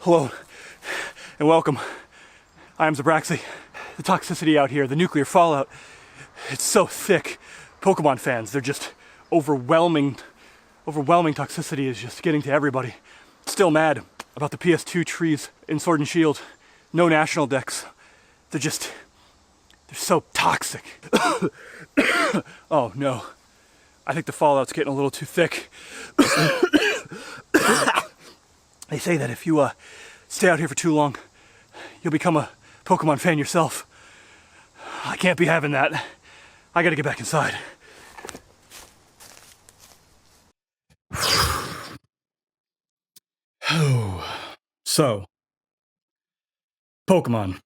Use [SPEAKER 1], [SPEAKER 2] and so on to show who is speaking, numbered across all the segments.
[SPEAKER 1] Hello and welcome. I am Zerbraxi. The toxicity out here, the nuclear fallout, it's so thick. Pokemon fans, they're just overwhelming toxicity is just getting to everybody. Still mad about the PS2 trees in Sword and Shield. No national decks. They're so toxic. Oh no. I think the fallout's getting a little too thick. They say that if you stay out here for too long, you'll become a Pokemon fan yourself. I can't be having that. I gotta get back inside.
[SPEAKER 2] So, Pokemon.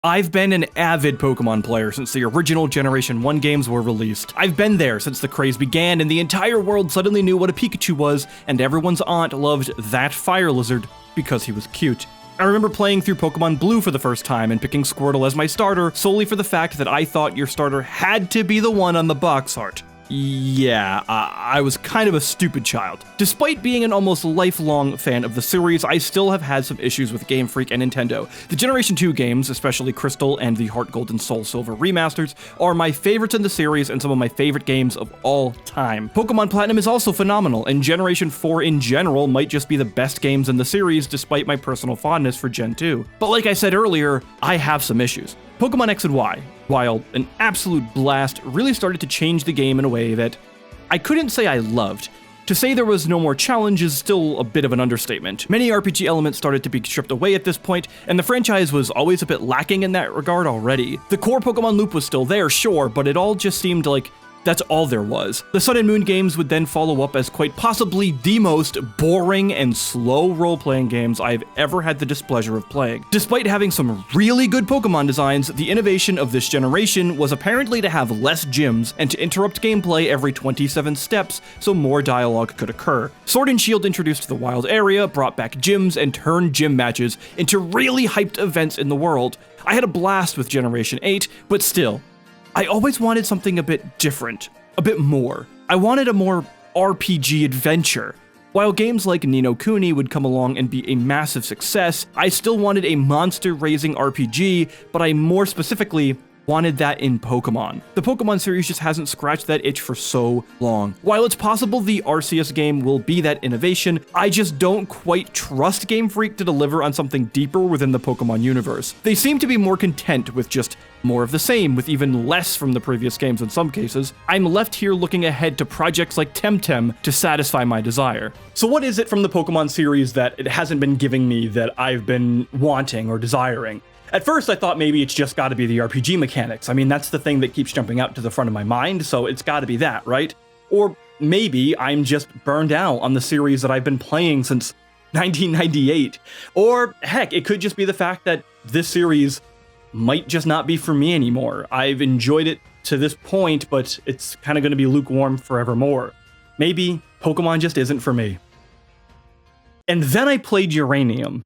[SPEAKER 2] I've been an avid Pokemon player since the original Generation 1 games were released. I've been there since the craze began and the entire world suddenly knew what a Pikachu was, and everyone's aunt loved that fire lizard because he was cute. I remember playing through Pokemon Blue for the first time and picking Squirtle as my starter solely for the fact that I thought your starter had to be the one on the box art. Yeah, I was kind of a stupid child. Despite being an almost lifelong fan of the series, I still have had some issues with Game Freak and Nintendo. The Generation 2 games, especially Crystal and the Heart Gold and Soul Silver remasters, are my favorites in the series and some of my favorite games of all time. Pokemon Platinum is also phenomenal, and Generation 4 in general might just be the best games in the series despite my personal fondness for Gen 2. But like I said earlier, I have some issues. Pokemon X and Y, while an absolute blast, really started to change the game in a way that I couldn't say I loved. To say there was no more challenge is still a bit of an understatement. Many RPG elements started to be stripped away at this point, and the franchise was always a bit lacking in that regard already. The core Pokemon loop was still there, sure, but it all just seemed like that's all there was. The Sun and Moon games would then follow up as quite possibly the most boring and slow role-playing games I've ever had the displeasure of playing. Despite having some really good Pokemon designs, the innovation of this generation was apparently to have less gyms and to interrupt gameplay every 27 steps so more dialogue could occur. Sword and Shield introduced the wild area, brought back gyms, and turned gym matches into really hyped events in the world. I had a blast with Generation 8, but still, I always wanted something a bit different, a bit more. I wanted a more RPG adventure. While games like Ni no Kuni would come along and be a massive success, I still wanted a monster-raising RPG, but I more specifically wanted that in Pokemon. The Pokemon series just hasn't scratched that itch for so long. While it's possible the Arceus game will be that innovation, I just don't quite trust Game Freak to deliver on something deeper within the Pokemon universe. They seem to be more content with just more of the same, with even less from the previous games in some cases. I'm left here looking ahead to projects like Temtem to satisfy my desire. So what is it from the Pokemon series that it hasn't been giving me that I've been wanting or desiring? At first, I thought maybe it's just got to be the RPG mechanics. I mean, that's the thing that keeps jumping out to the front of my mind, so it's got to be that, right? Or maybe I'm just burned out on the series that I've been playing since 1998. Or heck, it could just be the fact that this series might just not be for me anymore. I've enjoyed it to this point, but it's kind of going to be lukewarm forevermore. Maybe Pokemon just isn't for me. And then I played Uranium.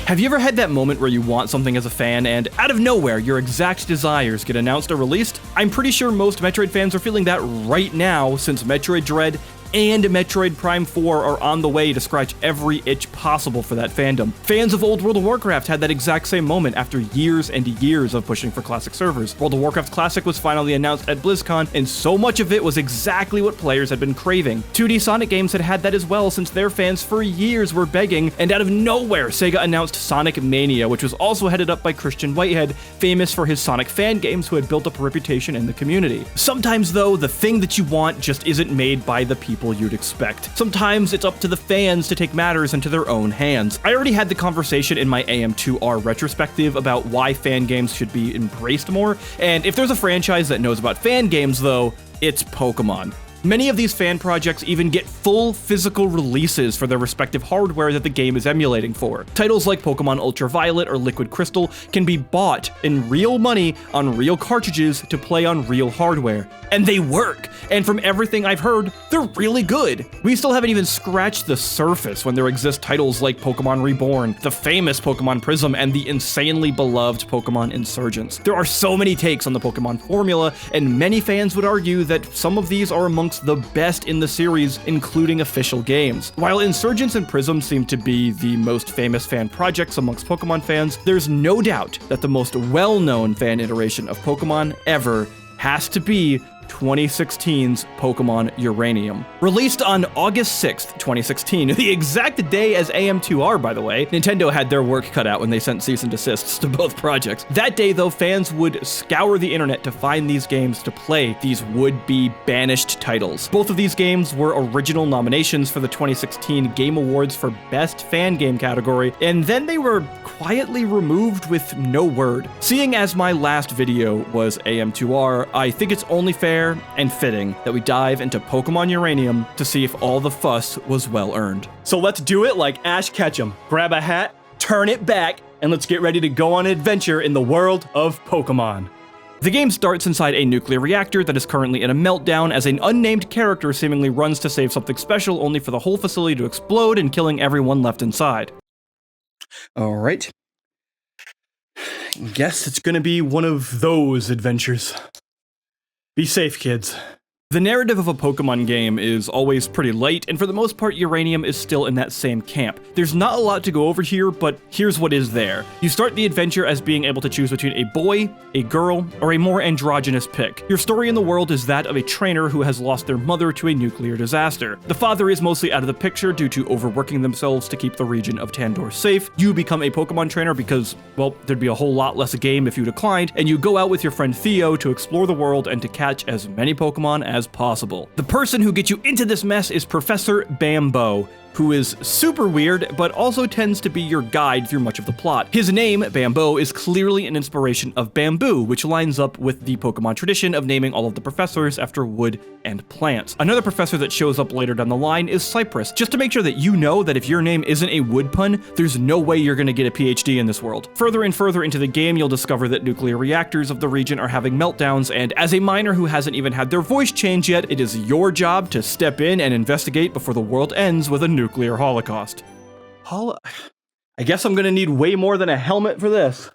[SPEAKER 2] Have you ever had that moment where you want something as a fan and, out of nowhere, your exact desires get announced or released? I'm pretty sure most Metroid fans are feeling that right now, since Metroid Dread and Metroid Prime 4 are on the way to scratch every itch possible for that fandom. Fans of old World of Warcraft had that exact same moment after years and years of pushing for classic servers. World of Warcraft Classic was finally announced at BlizzCon, and so much of it was exactly what players had been craving. 2D Sonic games had had that as well, since their fans for years were begging, and out of nowhere, Sega announced Sonic Mania, which was also headed up by Christian Whitehead, famous for his Sonic fan games who had built up a reputation in the community. Sometimes though, the thing that you want just isn't made by the people you'd expect. Sometimes it's up to the fans to take matters into their own hands. I already had the conversation in my AM2R retrospective about why fan games should be embraced more, and if there's a franchise that knows about fan games though, it's Pokemon. Many of these fan projects even get full physical releases for their respective hardware that the game is emulating for. Titles like Pokemon Ultraviolet or Liquid Crystal can be bought in real money on real cartridges to play on real hardware. And they work! And from everything I've heard, they're really good! We still haven't even scratched the surface when there exist titles like Pokemon Reborn, the famous Pokemon Prism, and the insanely beloved Pokemon Insurgents. There are so many takes on the Pokemon formula, and many fans would argue that some of these are amongst the best in the series, including official games. While Insurgents and Prism seem to be the most famous fan projects amongst Pokemon fans, there's no doubt that the most well-known fan iteration of Pokemon ever has to be 2016's Pokemon Uranium. Released on August 6th, 2016, the exact day as AM2R, by the way, Nintendo had their work cut out when they sent cease and desists to both projects. That day, though, fans would scour the internet to find these games to play, these would-be banished titles. Both of these games were original nominations for the 2016 Game Awards for Best Fan Game category, and then they were quietly removed with no word. Seeing as my last video was AM2R, I think it's only fair and fitting that we dive into Pokemon Uranium to see if all the fuss was well earned. So let's do it like Ash Ketchum. Grab a hat, turn it back, and let's get ready to go on an adventure in the world of Pokemon. The game starts inside a nuclear reactor that is currently in a meltdown as an unnamed character seemingly runs to save something special only for the whole facility to explode and killing everyone left inside. Alright. Guess it's gonna be one of those adventures. Be safe, kids. The narrative of a Pokemon game is always pretty light, and for the most part, Uranium is still in that same camp. There's not a lot to go over here, but here's what is there. You start the adventure as being able to choose between a boy, a girl, or a more androgynous pick. Your story in the world is that of a trainer who has lost their mother to a nuclear disaster. The father is mostly out of the picture due to overworking themselves to keep the region of Tandor safe. You become a Pokemon trainer because, well, there'd be a whole lot less a game if you declined, and you go out with your friend Theo to explore the world and to catch as many Pokemon as possible. The person who gets you into this mess is Professor Bambo, who is super weird, but also tends to be your guide through much of the plot. His name, Bambo, is clearly an inspiration of bamboo, which lines up with the Pokemon tradition of naming all of the professors after wood and plants. Another professor that shows up later down the line is Cypress, just to make sure that you know that if your name isn't a wood pun, there's no way you're gonna get a PhD in this world. Further and further into the game, you'll discover that nuclear reactors of the region are having meltdowns, and as a miner who hasn't even had their voice change yet, it is your job to step in and investigate before the world ends with a nuclear holocaust. I guess I'm gonna need way more than a helmet for this.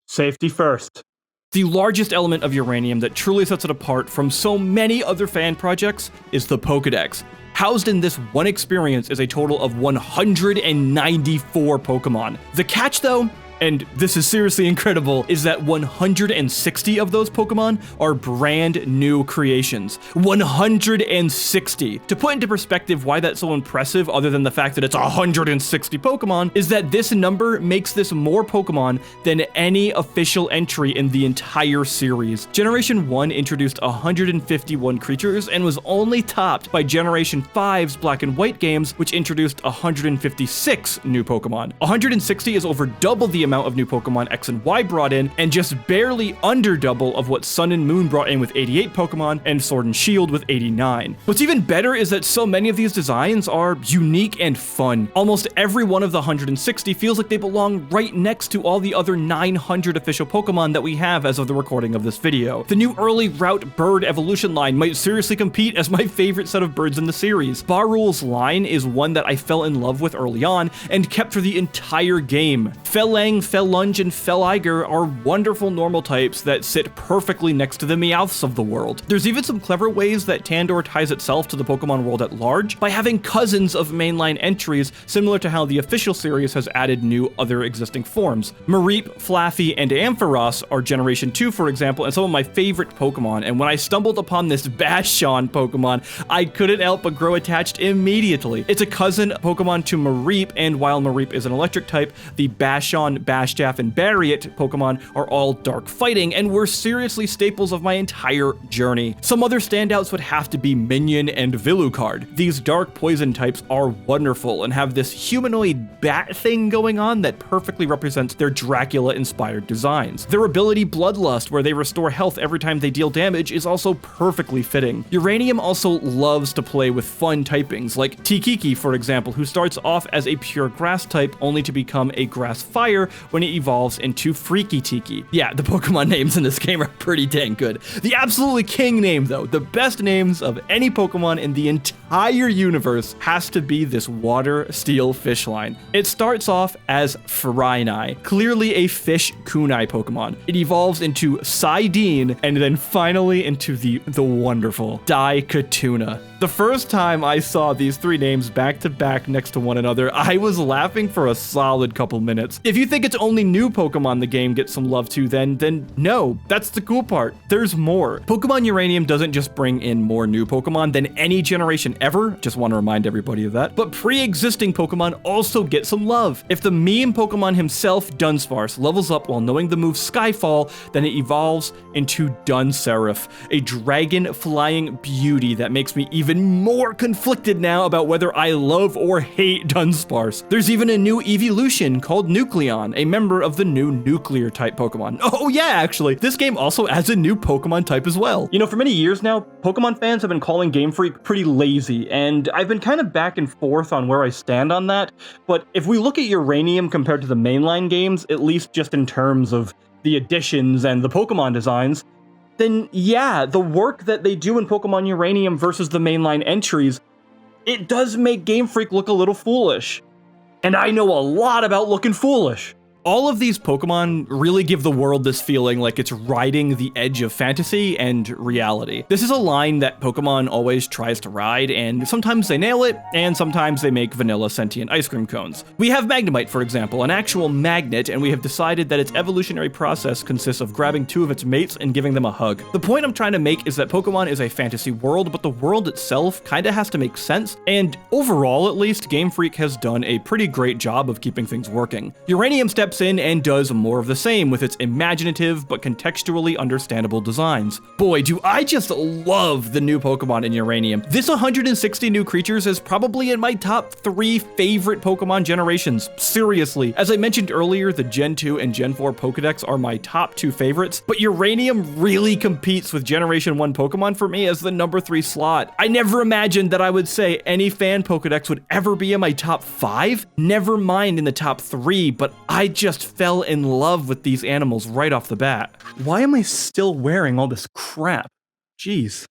[SPEAKER 2] Safety first. The largest element of Uranium that truly sets it apart from so many other fan projects is the Pokédex. Housed in this one experience is a total of 194 Pokemon. The catch, though, and this is seriously incredible, is that 160 of those Pokemon are brand new creations. 160! To put into perspective why that's so impressive, other than the fact that it's 160 Pokemon, is that this number makes this more Pokemon than any official entry in the entire series. Generation 1 introduced 151 creatures and was only topped by Generation 5's Black and White games, which introduced 156 new Pokemon. 160 is over double the amount of new Pokemon X and Y brought in, and just barely under double of what Sun and Moon brought in with 88 Pokemon, and Sword and Shield with 89. What's even better is that so many of these designs are unique and fun. Almost every one of the 160 feels like they belong right next to all the other 900 official Pokemon that we have as of the recording of this video. The new early route bird evolution line might seriously compete as my favorite set of birds in the series. Barul's line is one that I fell in love with early on and kept for the entire game. Felang, Felunge, and Feliger are wonderful normal types that sit perfectly next to the Meowths of the world. There's even some clever ways that Tandor ties itself to the Pokemon world at large by having cousins of mainline entries, similar to how the official series has added new other existing forms. Mareep, Flaffy, and Ampharos are Generation 2, for example, and some of my favorite Pokemon, and when I stumbled upon this Bastion Pokemon, I couldn't help but grow attached immediately. It's a cousin Pokemon to Mareep, and while Mareep is an electric type, the Bastion Bashjaff, and Barriet Pokemon are all dark fighting and were seriously staples of my entire journey. Some other standouts would have to be Minion and Villucard. These dark poison types are wonderful and have this humanoid bat thing going on that perfectly represents their Dracula-inspired designs. Their ability Bloodlust, where they restore health every time they deal damage, is also perfectly fitting. Uranium also loves to play with fun typings, like Tikiki, for example, who starts off as a pure grass type only to become a grass fire when it evolves into Freaky Tiki. Yeah, the Pokemon names in this game are pretty dang good. The absolutely king name, though, the best names of any Pokemon in the entire universe, has to be this water steel fish line. It starts off as Frynai, clearly a fish kunai Pokemon. It evolves into Sidene, and then finally into the wonderful Daikatuna. The first time I saw these three names back to back next to one another, I was laughing for a solid couple minutes. If you think it's only new Pokemon the game gets some love to, then no, that's the cool part. There's more. Pokemon Uranium doesn't just bring in more new Pokemon than any generation ever, just want to remind everybody of that, but pre-existing Pokemon also get some love. If the meme Pokemon himself, Dunsparce, levels up while knowing the move Skyfall, then it evolves into Dunseraph, a dragon-flying beauty that makes me even more conflicted now about whether I love or hate Dunsparce. There's even a new evolution called Nucleon, a member of the new nuclear type Pokemon. Oh yeah, actually, this game also adds a new Pokemon type as well. You know, for many years now, Pokemon fans have been calling Game Freak pretty lazy, and I've been kind of back and forth on where I stand on that, but if we look at Uranium compared to the mainline games, at least just in terms of the additions and the Pokemon designs, then yeah, the work that they do in Pokemon Uranium versus the mainline entries, it does make Game Freak look a little foolish. And I know a lot about looking foolish. All of these Pokemon really give the world this feeling like it's riding the edge of fantasy and reality. This is a line that Pokemon always tries to ride, and sometimes they nail it, and sometimes they make vanilla sentient ice cream cones. We have Magnemite, for example, an actual magnet, and we have decided that its evolutionary process consists of grabbing two of its mates and giving them a hug. The point I'm trying to make is that Pokemon is a fantasy world, but the world itself kinda has to make sense, and overall at least, Game Freak has done a pretty great job of keeping things working. Uranium steps in and does more of the same with its imaginative but contextually understandable designs. Boy, do I just love the new Pokemon in Uranium. This 160 new creatures is probably in my top 3 favorite Pokemon generations. Seriously. As I mentioned earlier, the Gen 2 and Gen 4 Pokedex are my top 2 favorites, but Uranium really competes with Generation 1 Pokemon for me as the number 3 slot. I never imagined that I would say any fan Pokedex would ever be in my top 5, never mind in the top 3, but I just fell in love with these animals right off the bat. Why am I still wearing all this crap? Jeez.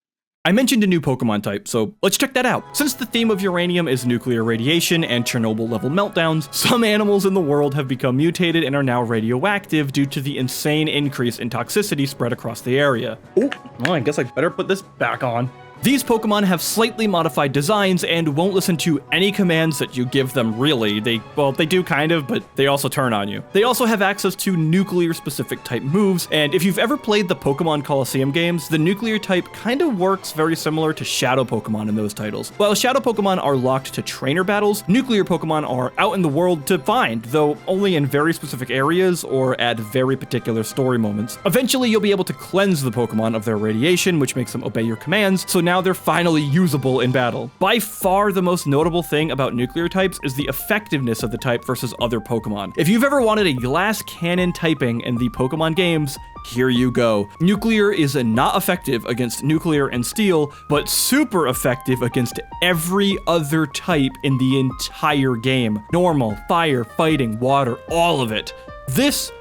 [SPEAKER 2] I mentioned a new Pokemon type, so let's check that out. Since the theme of Uranium is nuclear radiation and Chernobyl-level meltdowns, some animals in the world have become mutated and are now radioactive due to the insane increase in toxicity spread across the area. Oh, well, I guess I better put this back on. These Pokemon have slightly modified designs and won't listen to any commands that you give them, really. They do kind of, but they also turn on you. They also have access to nuclear-specific type moves, and if you've ever played the Pokemon Coliseum games, the nuclear type kind of works very similar to Shadow Pokemon in those titles. While Shadow Pokemon are locked to trainer battles, nuclear Pokemon are out in the world to find, though only in very specific areas or at very particular story moments. Eventually, you'll be able to cleanse the Pokemon of their radiation, which makes them obey your commands, so now they're finally usable in battle. By far the most notable thing about nuclear types is the effectiveness of the type versus other Pokemon. If you've ever wanted a glass cannon typing in the Pokemon games, here you go. Nuclear is not effective against nuclear and steel, but super effective against every other type in the entire game. Normal, fire, fighting, water, all of it. This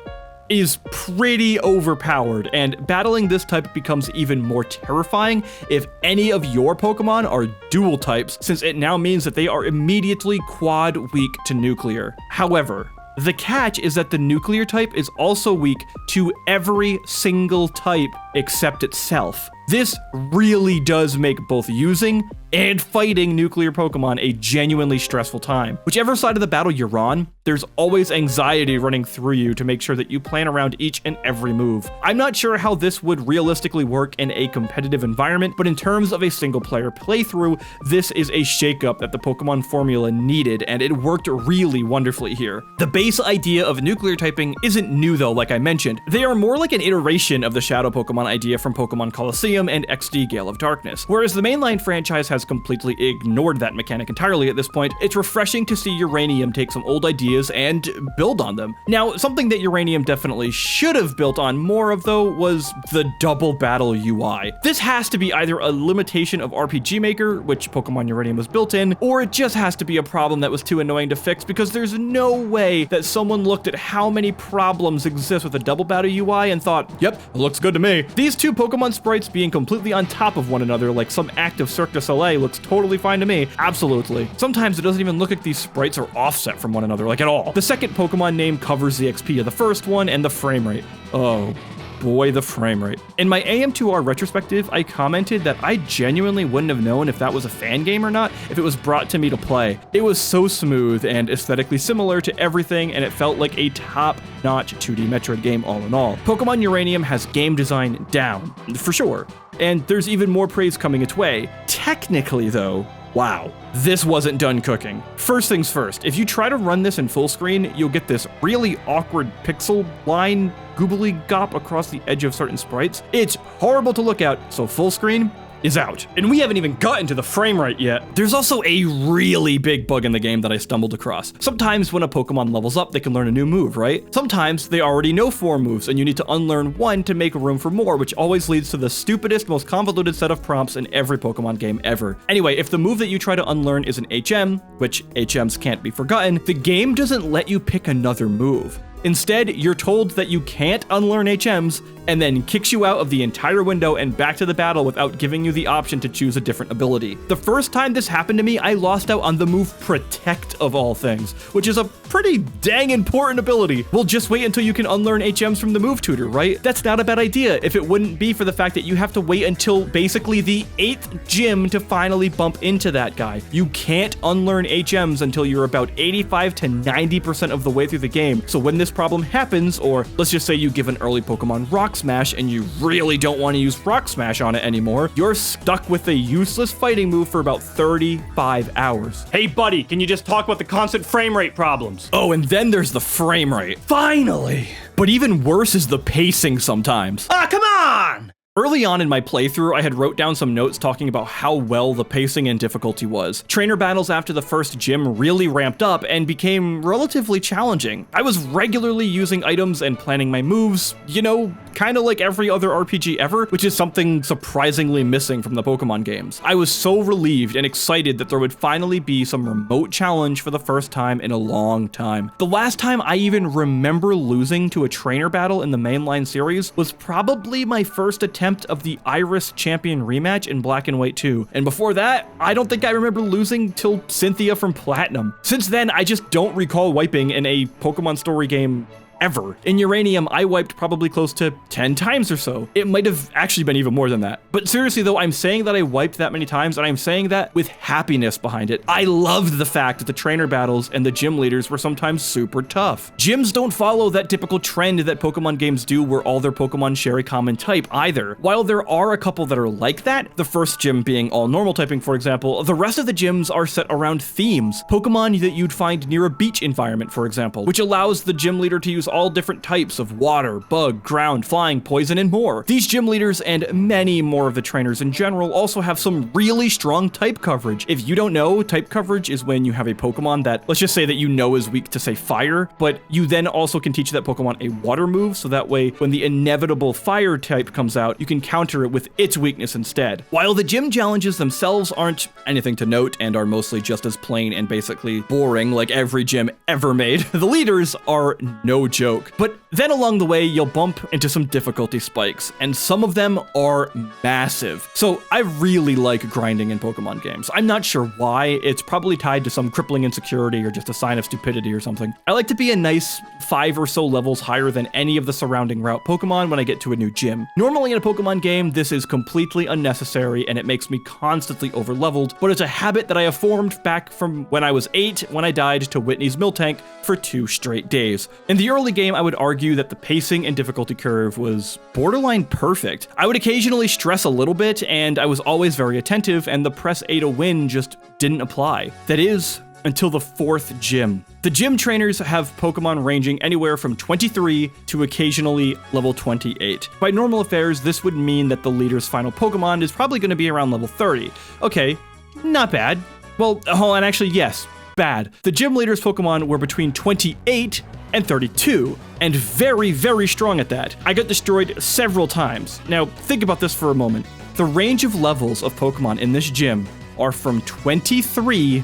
[SPEAKER 2] is pretty overpowered, and battling this type becomes even more terrifying if any of your Pokemon are dual types, since it now means that they are immediately quad weak to nuclear. However, the catch is that the nuclear type is also weak to every single type except itself. This really does make both using and fighting nuclear Pokemon a genuinely stressful time. Whichever side of the battle you're on, there's always anxiety running through you to make sure that you plan around each and every move. I'm not sure how this would realistically work in a competitive environment, but in terms of a single player playthrough, this is a shakeup that the Pokemon formula needed, and it worked really wonderfully here. The base idea of nuclear typing isn't new though, like I mentioned. They are more like an iteration of the Shadow Pokemon idea from Pokemon Colosseum and XD Gale of Darkness. Whereas the mainline franchise has completely ignored that mechanic entirely at this point, it's refreshing to see Uranium take some old ideas and build on them. Now, something that Uranium definitely should have built on more of though was the double battle UI. This has to be either a limitation of RPG Maker, which Pokemon Uranium was built in, or it just has to be a problem that was too annoying to fix, because there's no way that someone looked at how many problems exist with a double battle UI and thought, yep, it looks good to me. These two Pokemon sprites being completely on top of one another like some act of Cirque du Soleil looks totally fine to me. Absolutely. Sometimes it doesn't even look like these sprites are offset from one another, like at all. The second Pokemon name covers the XP of the first one and the frame rate. Oh boy, the frame rate. In my AM2R retrospective, I commented that I genuinely wouldn't have known if that was a fan game or not if it was brought to me to play. It was so smooth and aesthetically similar to everything, and it felt like a top-notch 2D Metroid game all in all. Pokemon Uranium has game design down, for sure, and there's even more praise coming its way. Technically though, wow, this wasn't done cooking. First things first, if you try to run this in full screen, you'll get this really awkward pixel line goobly gop across the edge of certain sprites. It's horrible to look at, so full screen is out. And we haven't even gotten to the frame rate yet. There's also a really big bug in the game that I stumbled across. Sometimes when a Pokemon levels up, they can learn a new move, right? Sometimes they already know 4 moves and you need to unlearn one to make room for more, which always leads to the stupidest, most convoluted set of prompts in every Pokemon game ever. Anyway, if the move that you try to unlearn is an HM, which HMs can't be forgotten, the game doesn't let you pick another move. Instead, you're told that you can't unlearn HMs, and then kicks you out of the entire window and back to the battle without giving you the option to choose a different ability. The first time this happened to me, I lost out on the move Protect of all things, which is a pretty dang important ability. We'll just wait until you can unlearn HMs from the move tutor, right? That's not a bad idea if it wouldn't be for the fact that you have to wait until basically the 8th gym to finally bump into that guy. You can't unlearn HMs until you're about 85 to 90% of the way through the game. So when this problem happens, or let's just say you give an early Pokemon Rock Smash and you really don't want to use Rock Smash on it anymore, you're stuck with a useless fighting move for about 35 hours.
[SPEAKER 1] Hey buddy, can you just talk about the constant frame rate problems?
[SPEAKER 2] Oh, and then there's the frame rate. Finally! But even worse is the pacing sometimes.
[SPEAKER 1] Ah, come on!
[SPEAKER 2] Early on in my playthrough, I had wrote down some notes talking about how well the pacing and difficulty was. Trainer battles after the first gym really ramped up and became relatively challenging. I was regularly using items and planning my moves, you know, kind of like every other RPG ever, which is something surprisingly missing from the Pokemon games. I was so relieved and excited that there would finally be some remote challenge for the first time in a long time. The last time I even remember losing to a trainer battle in the mainline series was probably my first attempt of the Iris Champion rematch in Black and White 2. And before that, I don't think I remember losing till Cynthia from Platinum. Since then, I just don't recall wiping in a Pokemon story game ever. In Uranium, I wiped probably close to 10 times or so. It might have actually been even more than that. But seriously though, I'm saying that I wiped that many times, and I'm saying that with happiness behind it. I loved the fact that the trainer battles and the gym leaders were sometimes super tough. Gyms don't follow that typical trend that Pokemon games do where all their Pokemon share a common type either. While there are a couple that are like that, the first gym being all normal typing for example, the rest of the gyms are set around themes. Pokemon that you'd find near a beach environment for example, which allows the gym leader to use all different types of water, bug, ground, flying, poison, and more. These gym leaders and many more of the trainers in general also have some really strong type coverage. If you don't know, type coverage is when you have a Pokemon that, let's just say that you know is weak to say fire, but you then also can teach that Pokemon a water move, so that way when the inevitable fire type comes out, you can counter it with its weakness instead. While the gym challenges themselves aren't anything to note and are mostly just as plain and basically boring like every gym ever made, the leaders are no joke. joke. But then along the way, you'll bump into some difficulty spikes, and some of them are massive. So I really like grinding in Pokemon games. I'm not sure why. It's probably tied to some crippling insecurity or just a sign of stupidity or something. I like to be a nice 5 or so levels higher than any of the surrounding route Pokemon when I get to a new gym. Normally in a Pokemon game, this is completely unnecessary and it makes me constantly overleveled, but it's a habit that I have formed back from when I was 8 when I died to Whitney's Miltank for 2 straight days. In the early game, I would argue that the pacing and difficulty curve was borderline perfect. I would occasionally stress a little bit, and I was always very attentive, and the press A to win just didn't apply. That is, until the 4th gym. The gym trainers have Pokemon ranging anywhere from 23 to occasionally level 28. By normal affairs, this would mean that the leader's final Pokemon is probably going to be around level 30. Okay, not bad. Well, and actually, yes, bad. The gym leader's Pokemon were between 28 and 32, and very, very strong at that. I got destroyed several times. Now, think about this for a moment. The range of levels of Pokemon in this gym are from 23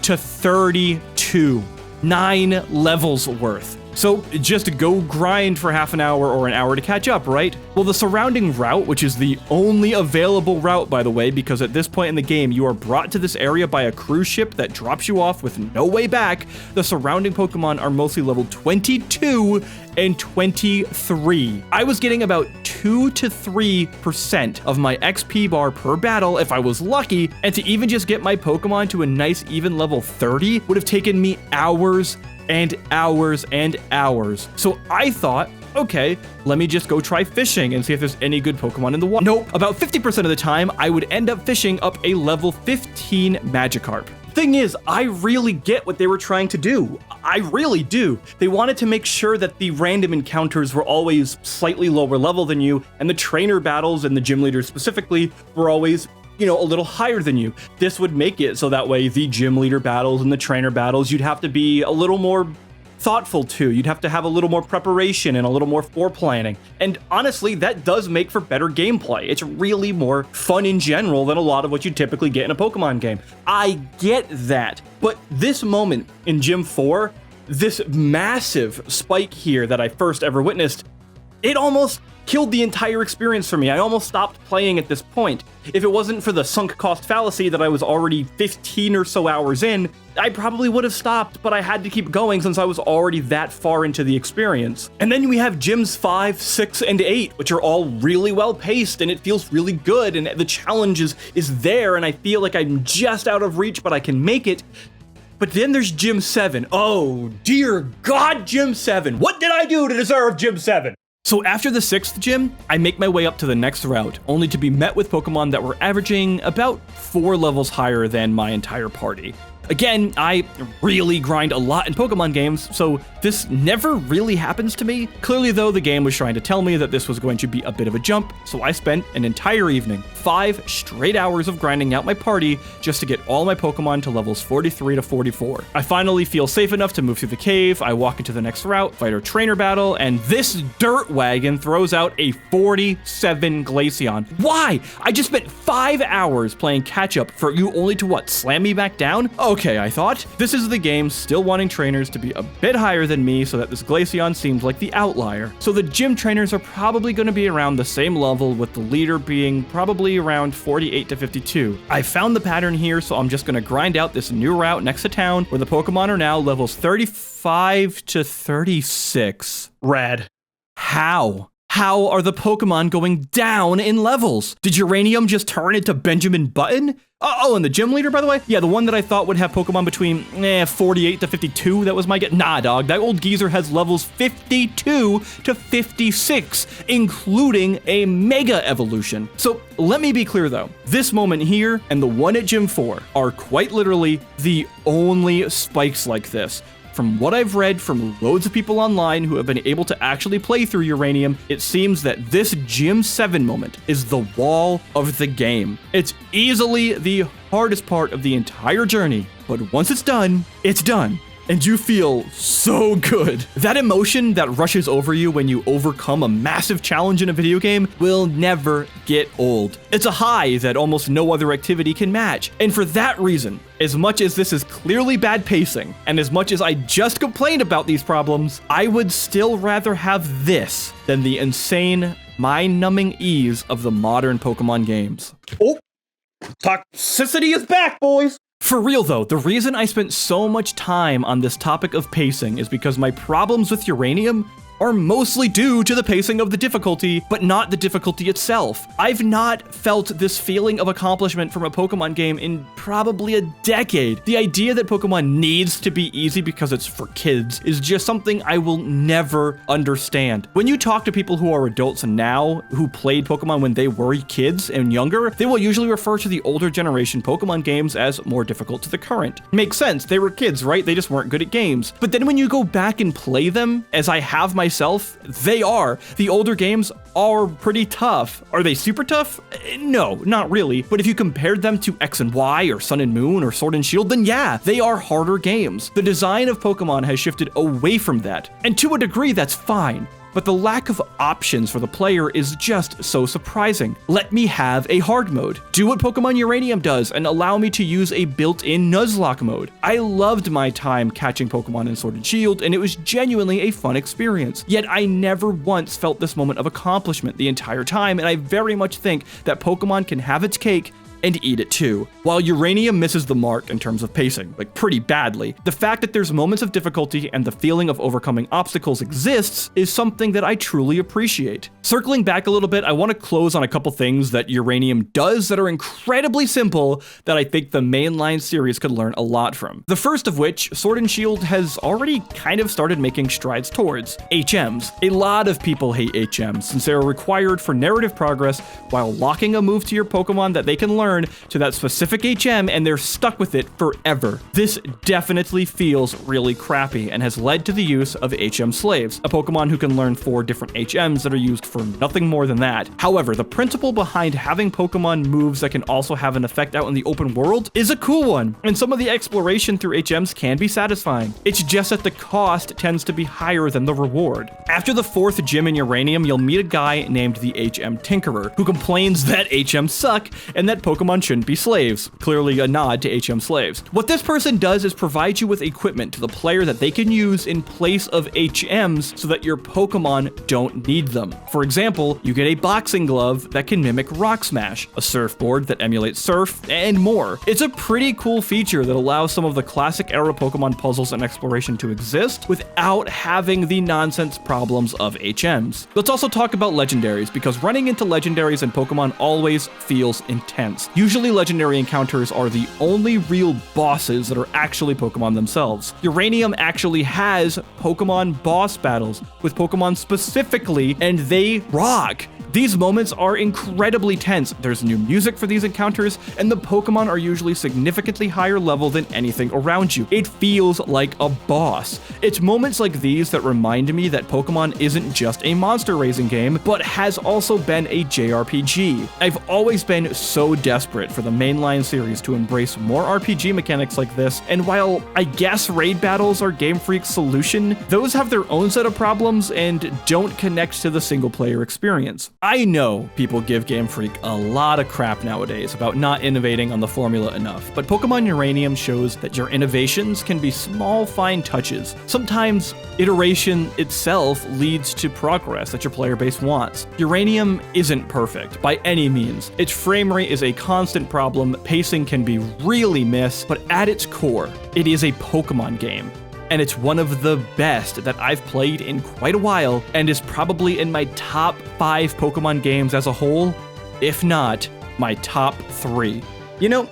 [SPEAKER 2] to 32. 9 levels worth. So just go grind for half an hour or an hour to catch up, right? Well, the surrounding route, which is the only available route, by the way, because at this point in the game, you are brought to this area by a cruise ship that drops you off with no way back. The surrounding Pokemon are mostly level 22 and 23. I was getting about 2 to 3% of my XP bar per battle if I was lucky, and to even just get my Pokemon to a nice even level 30 would have taken me hours and hours and hours. So I thought, okay, let me just go try fishing and see if there's any good Pokemon in the water. Nope, about 50% of the time, I would end up fishing up a level 15 Magikarp. Thing is, I really get what they were trying to do. I really do. They wanted to make sure that the random encounters were always slightly lower level than you, and the trainer battles and the gym leaders specifically were always a little higher than you. This would make it so that way the gym leader battles and the trainer battles, you'd have to be a little more thoughtful to. You'd have to have a little more preparation and a little more foreplanning. And honestly, that does make for better gameplay. It's really more fun in general than a lot of what you typically get in a Pokemon game. I get that. But this moment in Gym 4, this massive spike here that I first ever witnessed, it almost killed the entire experience for me. I almost stopped playing at this point. If it wasn't for the sunk cost fallacy that I was already 15 or so hours in, I probably would have stopped, but I had to keep going since I was already that far into the experience. And then we have gyms 5, 6, and 8, which are all really well paced, and it feels really good, and the challenge is there, and I feel like I'm just out of reach, but I can make it. But then there's Gym 7. Oh, dear God, Gym 7. What did I do to deserve Gym 7? So after the 6th gym, I make my way up to the next route, only to be met with Pokemon that were averaging about 4 levels higher than my entire party. Again, I really grind a lot in Pokemon games, so this never really happens to me. Clearly though, the game was trying to tell me that this was going to be a bit of a jump, so I spent an entire evening, 5 straight hours of grinding out my party just to get all my Pokemon to levels 43 to 44. I finally feel safe enough to move through the cave, I walk into the next route, fight a trainer battle, and this dirt wagon throws out a 47 Glaceon. Why? I just spent 5 hours playing catch up for you only to what, slam me back down? Okay, I thought. This is the game still wanting trainers to be a bit higher than me so that this Glaceon seems like the outlier. So the gym trainers are probably going to be around the same level, with the leader being probably around 48 to 52. I found the pattern here, so I'm just going to grind out this new route next to town where the Pokemon are now levels 35 to 36. Rad. How? How are the Pokemon going down in levels? Did Uranium just turn into Benjamin Button? Oh, and the gym leader, by the way? Yeah, the one that I thought would have Pokemon between 48 to 52, that was my guess. Nah, dog, that old geezer has levels 52 to 56, including a Mega Evolution. So let me be clear though, this moment here and the one at Gym 4 are quite literally the only spikes like this. From what I've read from loads of people online who have been able to actually play through Uranium, it seems that this Gym 7 moment is the wall of the game. It's easily the hardest part of the entire journey, but once it's done, it's done. and you feel so good. That emotion that rushes over you when you overcome a massive challenge in a video game will never get old. It's a high that almost no other activity can match. And for that reason, as much as this is clearly bad pacing, and as much as I just complained about these problems, I would still rather have this than the insane, mind-numbing ease of the modern Pokemon games. Oh, toxicity is back, boys! For real though, the reason I spent so much time on this topic of pacing is because my problems with Uranium are mostly due to the pacing of the difficulty, but not the difficulty itself. I've not felt this feeling of accomplishment from a Pokemon game in probably a decade. The idea that Pokemon needs to be easy because it's for kids is just something I will never understand. When you talk to people who are adults now, who played Pokemon when they were kids and younger, they will usually refer to the older generation Pokemon games as more difficult to the current. Makes sense, they were kids, right? They just weren't good at games. But then when you go back and play them, as I have myself, they are. The older games are pretty tough. Are they super tough? No, not really. But if you compared them to X and Y or Sun and Moon or Sword and Shield, then yeah, they are harder games. The design of Pokemon has shifted away from that. And to a degree, that's fine. But the lack of options for the player is just so surprising. Let me have a hard mode. Do what Pokemon Uranium does and allow me to use a built-in Nuzlocke mode. I loved my time catching Pokemon in Sword and Shield, and it was genuinely a fun experience. Yet I never once felt this moment of accomplishment the entire time, and I very much think that Pokemon can have its cake and eat it too. While Uranium misses the mark in terms of pacing, like pretty badly, the fact that there's moments of difficulty and the feeling of overcoming obstacles exists is something that I truly appreciate. Circling back a little bit, I want to close on a couple things that Uranium does that are incredibly simple that I think the mainline series could learn a lot from. The first of which, Sword and Shield has already kind of started making strides towards: HMs. A lot of people hate HMs since they are required for narrative progress while locking a move to your Pokemon that they can learn to that specific HM, and they're stuck with it forever. This definitely feels really crappy and has led to the use of HM slaves, a Pokemon who can learn 4 different HMs that are used for nothing more than that. However, the principle behind having Pokemon moves that can also have an effect out in the open world is a cool one, and some of the exploration through HMs can be satisfying. It's just that the cost tends to be higher than the reward. After the 4th gym in Uranium, you'll meet a guy named the HM Tinkerer, who complains that HMs suck and that Pokemon shouldn't be slaves. Clearly a nod to HM slaves. What this person does is provide you with equipment to the player that they can use in place of HMs so that your Pokemon don't need them. For example, you get a boxing glove that can mimic Rock Smash, a surfboard that emulates surf, and more. It's a pretty cool feature that allows some of the classic era Pokemon puzzles and exploration to exist without having the nonsense problems of HMs. Let's also talk about Legendaries, because running into Legendaries in Pokemon always feels intense. Usually legendary encounters are the only real bosses that are actually Pokemon themselves. Uranium actually has Pokemon boss battles with Pokemon specifically, and they rock. These moments are incredibly tense. There's new music for these encounters, and the Pokemon are usually significantly higher level than anything around you. It feels like a boss. It's moments like these that remind me that Pokemon isn't just a monster raising game, but has also been a JRPG. I've always been so desperate for the mainline series to embrace more RPG mechanics like this, and while I guess raid battles are Game Freak's solution, those have their own set of problems and don't connect to the single player experience. I know people give Game Freak a lot of crap nowadays about not innovating on the formula enough, but Pokemon Uranium shows that your innovations can be small, fine touches. Sometimes iteration itself leads to progress that your player base wants. Uranium isn't perfect by any means. Its frame rate is a constant problem, pacing can be really miss, but at its core, it is a Pokemon game. And it's one of the best that I've played in quite a while, and is probably in my top 5 Pokemon games as a whole, if not my top 3. You know,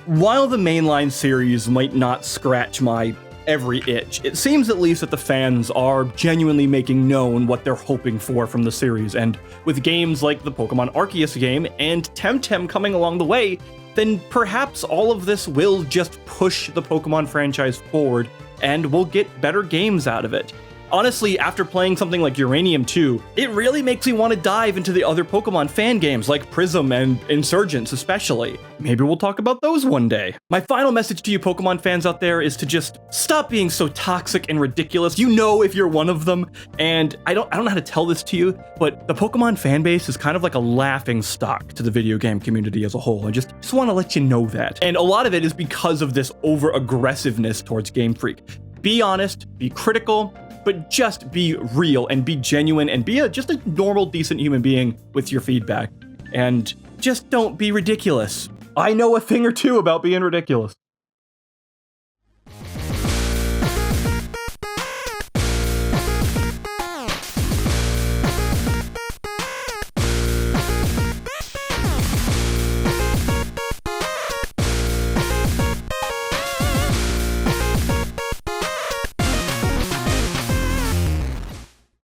[SPEAKER 2] while the mainline series might not scratch my every itch, it seems at least that the fans are genuinely making known what they're hoping for from the series, and with games like the Pokemon Arceus game and Temtem coming along the way, then perhaps all of this will just push the Pokemon franchise forward and we'll get better games out of it. Honestly, after playing something like Uranium 2, it really makes me want to dive into the other Pokemon fan games like Prism and Insurgents especially. Maybe we'll talk about those one day. My final message to you Pokemon fans out there is to just stop being so toxic and ridiculous. You know if you're one of them, and I don't know how to tell this to you, but the Pokemon fan base is kind of like a laughing stock to the video game community as a whole. I just want to let you know that. And a lot of it is because of this over-aggressiveness towards Game Freak. Be honest, be critical, but just be real and be genuine and be just a normal, decent human being with your feedback. And just don't be ridiculous. I know a thing or two about being ridiculous.